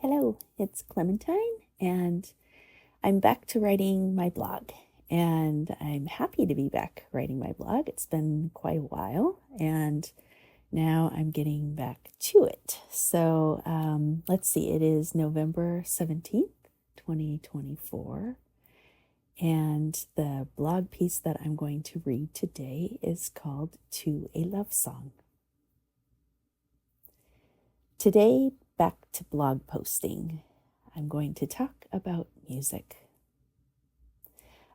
Hello, it's Clementine, and I'm back to writing my blog. And I'm happy to be back writing my blog. It's been quite a while, and now I'm getting back to it. So let's see, it is November 17th, 2024. And the blog piece that I'm going to read today is called To a Love Song. Today, back to blog posting. I'm going to talk about music.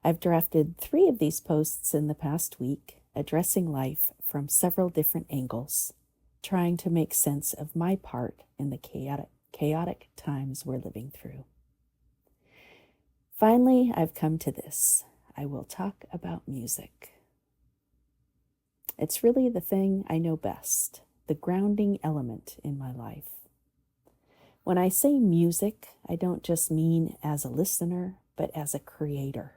I've drafted 3 of these posts in the past week, addressing life from several different angles, trying to make sense of my part in the chaotic times we're living through. Finally, I've come to this. I will talk about music. It's really the thing I know best, the grounding element in my life. When I say music, I don't just mean as a listener, but as a creator.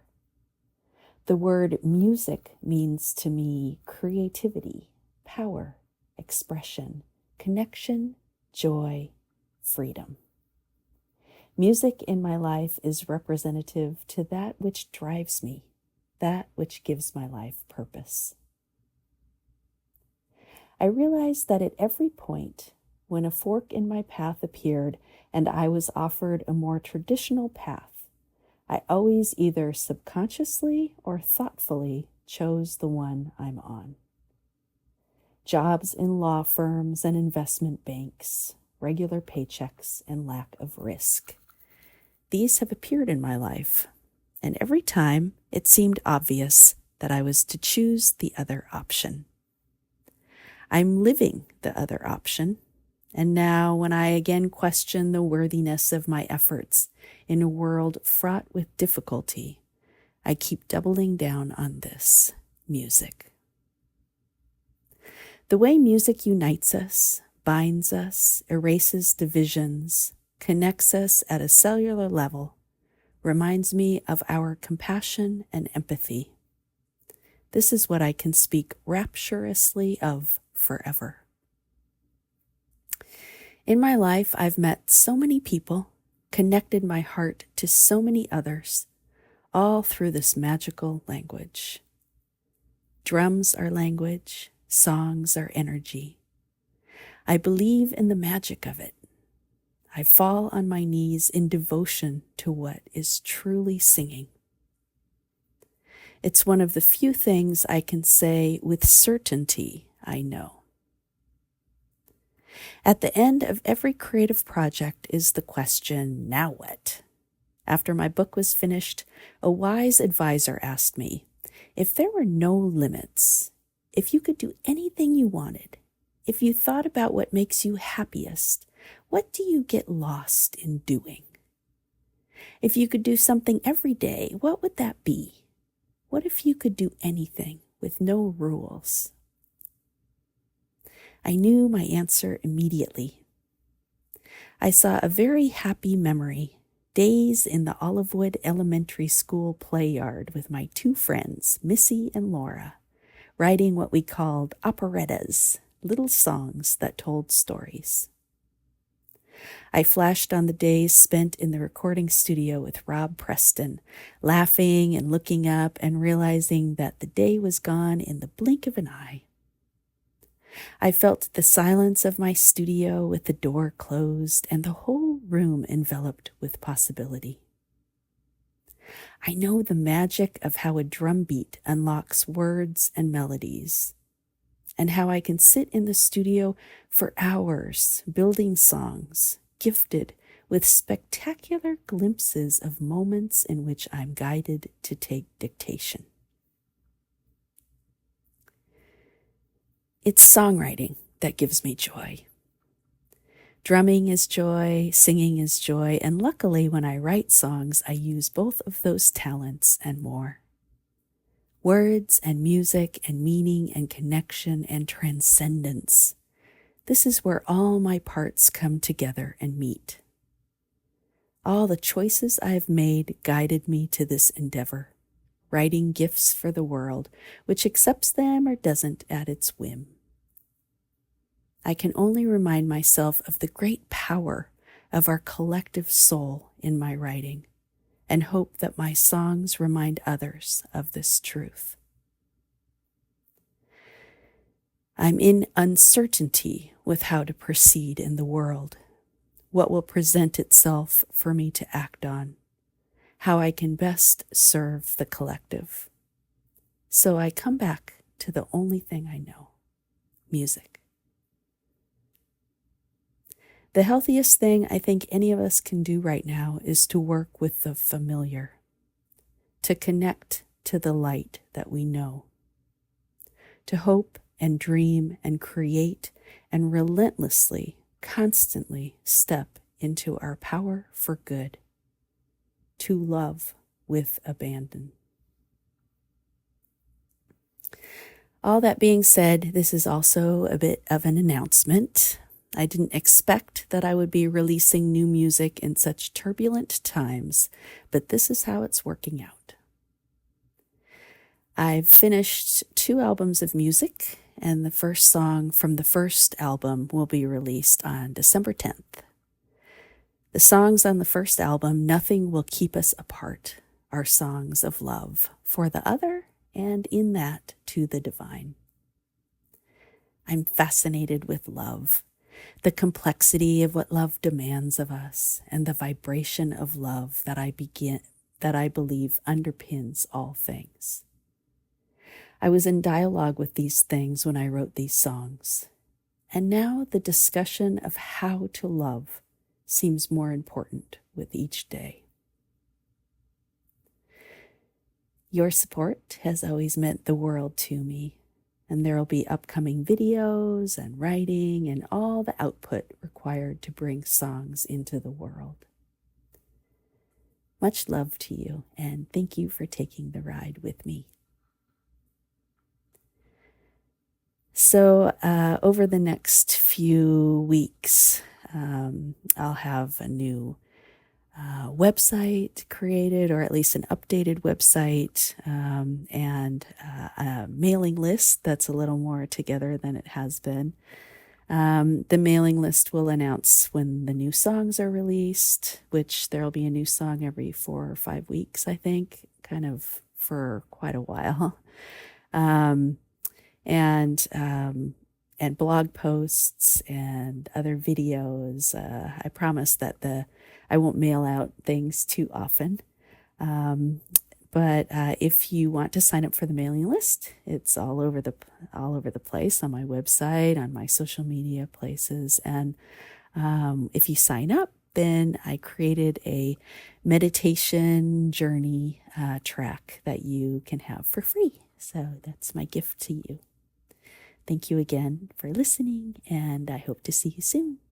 The word music means to me creativity, power, expression, connection, joy, freedom. Music in my life is representative to that which drives me, that which gives my life purpose. I realized that at every point, when a fork in my path appeared and I was offered a more traditional path, I always either subconsciously or thoughtfully chose the one I'm on. Jobs in law firms and investment banks, regular paychecks, and lack of risk. These have appeared in my life, and every time it seemed obvious that I was to choose the other option. I'm living the other option, and now when I again question the worthiness of my efforts in a world fraught with difficulty, I keep doubling down on this: music. The way music unites us, binds us, erases divisions, connects us at a cellular level, reminds me of our compassion and empathy. This is what I can speak rapturously of forever. In my life, I've met so many people, connected my heart to so many others, all through this magical language. Drums are language, songs are energy. I believe in the magic of it. I fall on my knees in devotion to what is truly singing. It's one of the few things I can say with certainty I know. At the end of every creative project is the question, now what? After my book was finished, a wise advisor asked me, if there were no limits, if you could do anything you wanted, if you thought about what makes you happiest, what do you get lost in doing? If you could do something every day, what would that be? What if you could do anything with no rules? I knew my answer immediately. I saw a very happy memory, days in the Olivewood Elementary School play yard with my 2 friends, Missy and Laura, writing what we called operettas, little songs that told stories. I flashed on the days spent in the recording studio with Rob Preston, laughing and looking up and realizing that the day was gone in the blink of an eye. I felt the silence of my studio with the door closed and the whole room enveloped with possibility. I know the magic of how a drum beat unlocks words and melodies, and how I can sit in the studio for hours building songs, gifted with spectacular glimpses of moments in which I'm guided to take dictation. It's songwriting that gives me joy. Drumming is joy, singing is joy, and luckily when I write songs, I use both of those talents and more. Words and music and meaning and connection and transcendence. This is where all my parts come together and meet. All the choices I've made guided me to this endeavor, writing gifts for the world, which accepts them or doesn't at its whim. I can only remind myself of the great power of our collective soul in my writing, and hope that my songs remind others of this truth. I'm in uncertainty with how to proceed in the world, what will present itself for me to act on, how I can best serve the collective. So I come back to the only thing I know, music. The healthiest thing I think any of us can do right now is to work with the familiar, to connect to the light that we know, to hope and dream and create and relentlessly, constantly step into our power for good, to love with abandon. All that being said, this is also a bit of an announcement. I didn't expect that I would be releasing new music in such turbulent times, but this is how it's working out. I've finished 2 albums of music, and the first song from the first album will be released on December 10th. The songs on the first album, Nothing Will Keep Us Apart, are songs of love for the other and in that to the divine. I'm fascinated with love, the complexity of what love demands of us, and the vibration of love that I believe underpins all things. I was in dialogue with these things when I wrote these songs, and now the discussion of how to love seems more important with each day. Your support has always meant the world to me, and there will be upcoming videos and writing and all the output required to bring songs into the world. Much love to you, and thank you for taking the ride with me. So over the next few weeks, I'll have a new website created, or at least an updated website, and a mailing list that's a little more together than it has been. The mailing list will announce when the new songs are released, which there'll be a new song every 4 or 5 weeks, I think, kind of for quite a while. And blog posts and other videos. I promise that I won't mail out things too often. But if you want to sign up for the mailing list, it's all over the place on my website, on my social media places. And if you sign up, then I created a meditation journey track that you can have for free. So that's my gift to you. Thank you again for listening, and I hope to see you soon.